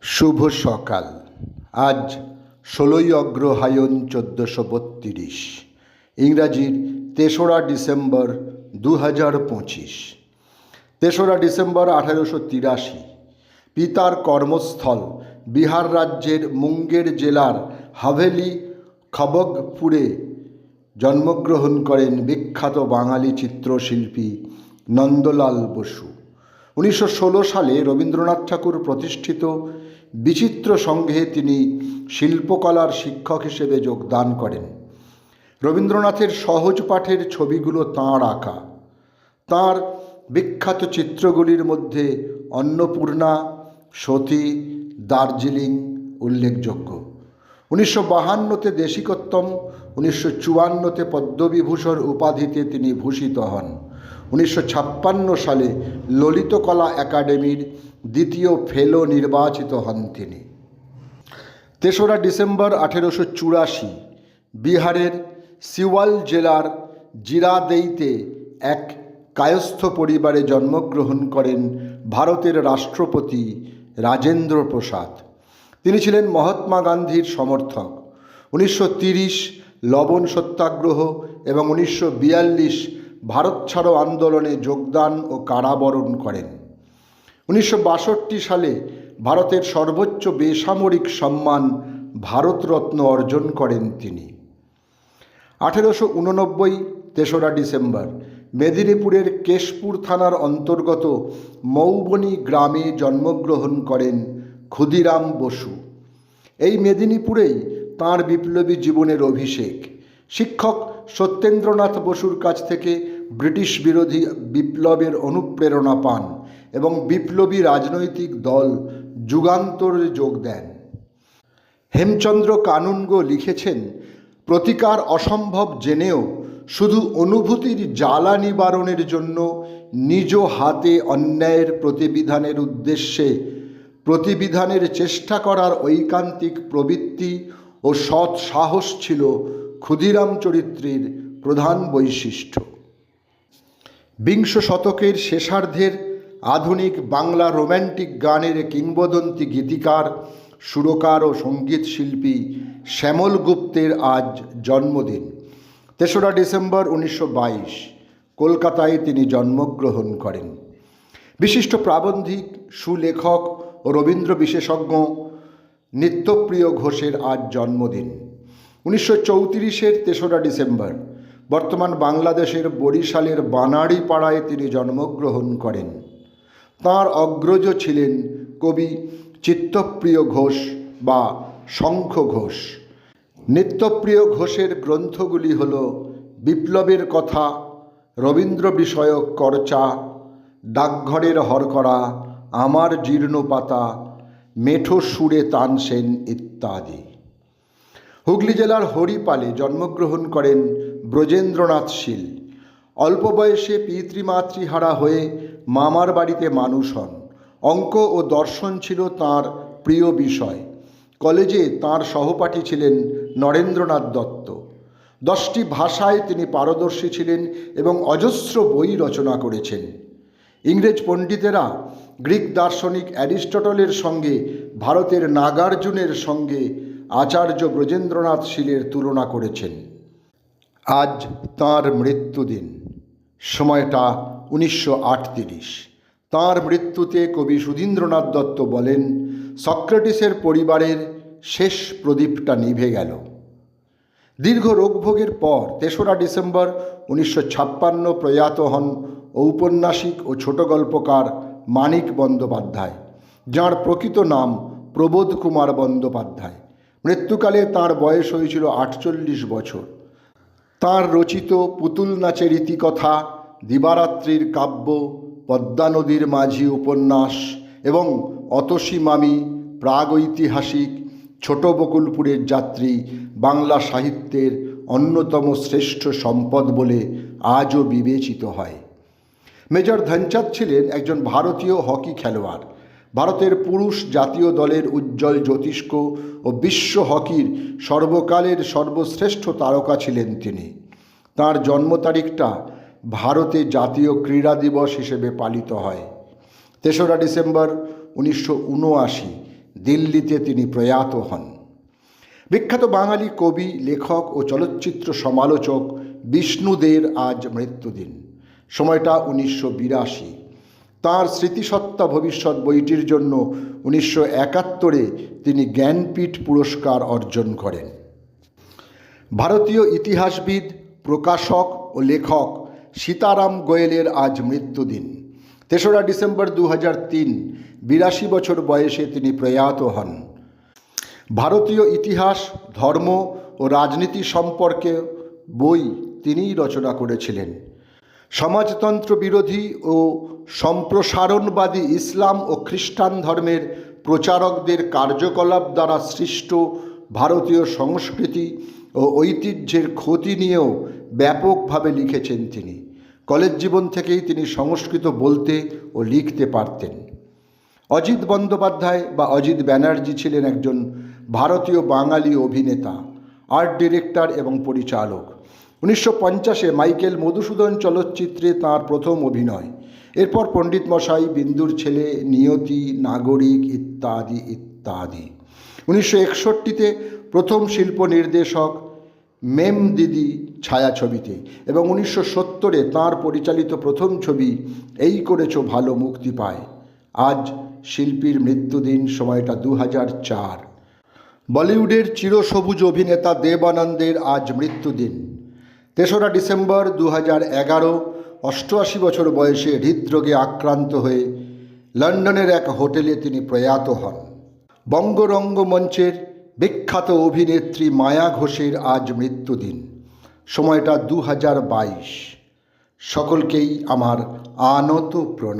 শুভ সকাল। আজ 16ই অগ্রহায়ণ 1432, ইংরাজির 3রা December 2025। 3রা December 1883 পিতার কর্মস্থল বিহার রাজ্যের মুঙ্গের জেলার হাভেলি খবগপুরে জন্মগ্রহণ করেন বিখ্যাত বাঙালি চিত্রশিল্পী নন্দলাল বসু। 1916 সালে রবীন্দ্রনাথ ঠাকুর প্রতিষ্ঠিত বিচিত্র সংঘে তিনি শিল্পকলার শিক্ষক হিসেবে যোগদান করেন। রবীন্দ্রনাথের সহজ পাঠের ছবিগুলো তাঁর আঁকা। তাঁর বিখ্যাত চিত্রগুলির মধ্যে অন্নপূর্ণা, সতী, দার্জিলিং উল্লেখযোগ্য। 1952-তে দেশিকোত্তম, 1954-তে পদ্মবিভূষণ উপাধিতে তিনি ভূষিত হন। 1956 সালে ললিতকলা একাডেমির দ্বিতীয় ফেলো নির্বাচিত হন তিনি। 3রা ডিসেম্বর 1884 বিহারের সিওয়াল জেলার জিরাদেইতে এক কায়স্থ পরিবারে জন্মগ্রহণ করেন ভারতের রাষ্ট্রপতি রাজেন্দ্র প্রসাদ। তিনি ছিলেন মহাত্মা গান্ধীর সমর্থক। 1930 লবণ সত্যাগ্রহ এবং 1942 ভারত ছাড়ো আন্দোলনে যোগদান ও কারাবরণ করেন। 1962 সালে ভারতের সর্বোচ্চ বেসামরিক সম্মান ভারতরত্ন অর্জন করেন তিনি। 1889 3রা ডিসেম্বর মেদিনীপুরের কেশপুর থানার অন্তর্গত মৌবনী গ্রামে জন্মগ্রহণ করেন ক্ষুদিরাম বসু। এই মেদিনীপুরেই তাঁর বিপ্লবী জীবনের অভিষেক। শিক্ষক সত্যেন্দ্রনাথ বসুর কাছ থেকে ব্রিটিশ বিরোধী বিপ্লবের অনুপ্রেরণা পান এবং বিপ্লবী রাজনৈতিক দল যুগান্তরে যোগ দেন। হেমচন্দ্র কানুনগো লিখেছেন, প্রতিকার অসম্ভব জেনেও শুধু অনুভূতির জ্বালা নিবারণের জন্য নিজ হাতে অন্যায়ের প্রতিবিধানের উদ্দেশ্যে প্রতিবিধানের চেষ্টা করার ঐকান্তিক প্রবৃত্তি ও সৎ সাহস ছিল ক্ষুদিরাম চরিত্রের প্রধান বৈশিষ্ট্য। বিংশ শতকের শেষার্ধের আধুনিক বাংলা রোম্যান্টিক গানের কিংবদন্তি গীতিকার, সুরকার ও সঙ্গীত শিল্পী শ্যামল গুপ্তের আজ জন্মদিন। 3রা ডিসেম্বর 1922 কলকাতায় তিনি জন্মগ্রহণ করেন। বিশিষ্ট প্রাবন্ধিক, সুলেখক ও রবীন্দ্র বিশেষজ্ঞ নিত্যপ্রিয় ঘোষের আজ জন্মদিন। 1934-এর 3রা ডিসেম্বর বর্তমান বাংলাদেশের বরিশালের বানাড়িপাড়ায় তিনি জন্মগ্রহণ করেন। তাঁর অগ্রজ ছিলেন কবি চিত্তপ্রিয় ঘোষ বা শঙ্খ ঘোষ। নিত্যপ্রিয় ঘোষের গ্রন্থগুলি হল বিপ্লবের কথা, রবীন্দ্র বিষয়ক করচা, ডাকঘরের হরকরা, আমার জীর্ণ পাতা, মেঠো সুরে তানসেন ইত্যাদি। হুগলি জেলার হরিপালে জন্মগ্রহণ করেন ব্রজেন্দ্রনাথ শীল। অল্প বয়সে পিতৃমাতৃহারা হয়ে মামার বাড়িতে মানুষ হন। অঙ্ক ও দর্শন ছিল তাঁর প্রিয় বিষয়। কলেজে তাঁর সহপাঠী ছিলেন নরেন্দ্রনাথ দত্ত। 10টি ভাষায় তিনি পারদর্শী ছিলেন এবং অজস্র বই রচনা করেছেন। ইংরেজ পণ্ডিতেরা গ্রিক দার্শনিক অ্যারিস্টটলের সঙ্গে ভারতের নাগার্জুনের সঙ্গে আচার্য ব্রজেন্দ্রনাথ শীলের তুলনা করেছেন। আজ তাঁর মৃত্যুদিন। সময়টা 1938। তাঁর মৃত্যুতে কবি সুধীন্দ্রনাথ দত্ত বলেন, সক্রেটিসের পরিবারের শেষ প্রদীপটা নিভে গেল। দীর্ঘ রোগভোগের পর 3রা ডিসেম্বর 1956 প্রয়াত হন ঔপন্যাসিক ও ছোট গল্পকার মানিক বন্দ্যোপাধ্যায়, যাঁর প্রকৃত নাম প্রবোধ কুমার বন্দ্যোপাধ্যায়। মৃত্যুকালে তাঁর বয়স হয়েছিল 48 বছর। তাঁর রচিত পুতুল নাচের ইতিকথা, দিবারাত্রির কাব্য, পদ্মা নদীর মাঝি উপন্যাস এবং অতসী মামি, প্রাগৈতিহাসিক, ছোট বকুলপুরের যাত্রী বাংলা সাহিত্যের অন্যতম শ্রেষ্ঠ সম্পদ বলে আজও বিবেচিত হয়। মেজর ধ্যানচাঁদ ছিলেন একজন ভারতীয় হকি খেলোয়াড়। ভারতের পুরুষ জাতীয় দলের উজ্জ্বল জ্যোতিষ্ক ও বিশ্ব হকির সর্বকালের সর্বশ্রেষ্ঠ তারকা ছিলেন তিনি। তাঁর জন্ম তারিখটা ভারতে জাতীয় ক্রীড়া দিবস হিসেবে পালিত হয়। 3রা ডিসেম্বর 1979 দিল্লিতে তিনি প্রয়াত হন। বিখ্যাত বাঙালি কবি, লেখক ও চলচ্চিত্র সমালোচক বিষ্ণু দের আজ মৃত্যুদিন। সময়টা 1982। তাঁর স্মৃতিসত্তা ভবিষ্যৎ বইটির জন্য 1971 তিনি জ্ঞানপীঠ পুরস্কার অর্জন করেন। ভারতীয় ইতিহাসবিদ, প্রকাশক ও লেখক সীতারাম গোয়েলের আজ মৃত্যুদিন। 3রা ডিসেম্বর 2003, 82 বছর বয়সে তিনি প্রয়াত হন। ভারতীয় ইতিহাস, ধর্ম ও রাজনীতি সম্পর্কে বই তিনিই রচনা করেছিলেন। সমাজতন্ত্র বিরোধী ও সম্প্রসারণবাদী ইসলাম ও খ্রিস্টান ধর্মের প্রচারকদের কার্যকলাপ দ্বারা সৃষ্ট ভারতীয় সংস্কৃতি ও ঐতিহ্যের ক্ষতি নিয়েও ব্যাপকভাবে লিখেছেন তিনি। কলেজ জীবন থেকেই তিনি সংস্কৃত বলতে ও লিখতে পারতেন। অজিত বন্দ্যোপাধ্যায় বা অজিত ব্যানার্জি ছিলেন একজন ভারতীয় বাঙালি অভিনেতা, আর্ট ডিরেক্টর এবং পরিচালক। 1950-এ মাইকেল মধুসূদন চলচ্চিত্রে তাঁর প্রথম অভিনয়। এরপর পণ্ডিত মশাই, বিন্দুর ছেলে, নিয়তি, নাগরিক ইত্যাদি ইত্যাদি। 1961-তে প্রথম শিল্প নির্দেশক মেম দিদি ছায়াছবিতে এবং 1970-এ তাঁর পরিচালিত প্রথম ছবি এই করেছো ভালো মুক্তি পায়। আজ শিল্পীর মৃত্যুদিন, সময়টা 2004। বলিউডের চিরসবুজ অভিনেতা দেব আনন্দের আজ মৃত্যুদিন। 3রা ডিসেম্বর 2011, 88 বছর বয়সে হৃদরোগে আক্রান্ত হয়ে লন্ডনের এক হোটেলে তিনি প্রয়াত হন। বঙ্গরঙ্গ মঞ্চের বিখ্যাত অভিনেত্রী মায়া ঘোষের আজ মৃত্যুদিন। সময়টা 2022। সকলকেই আমার আনত প্রণাম।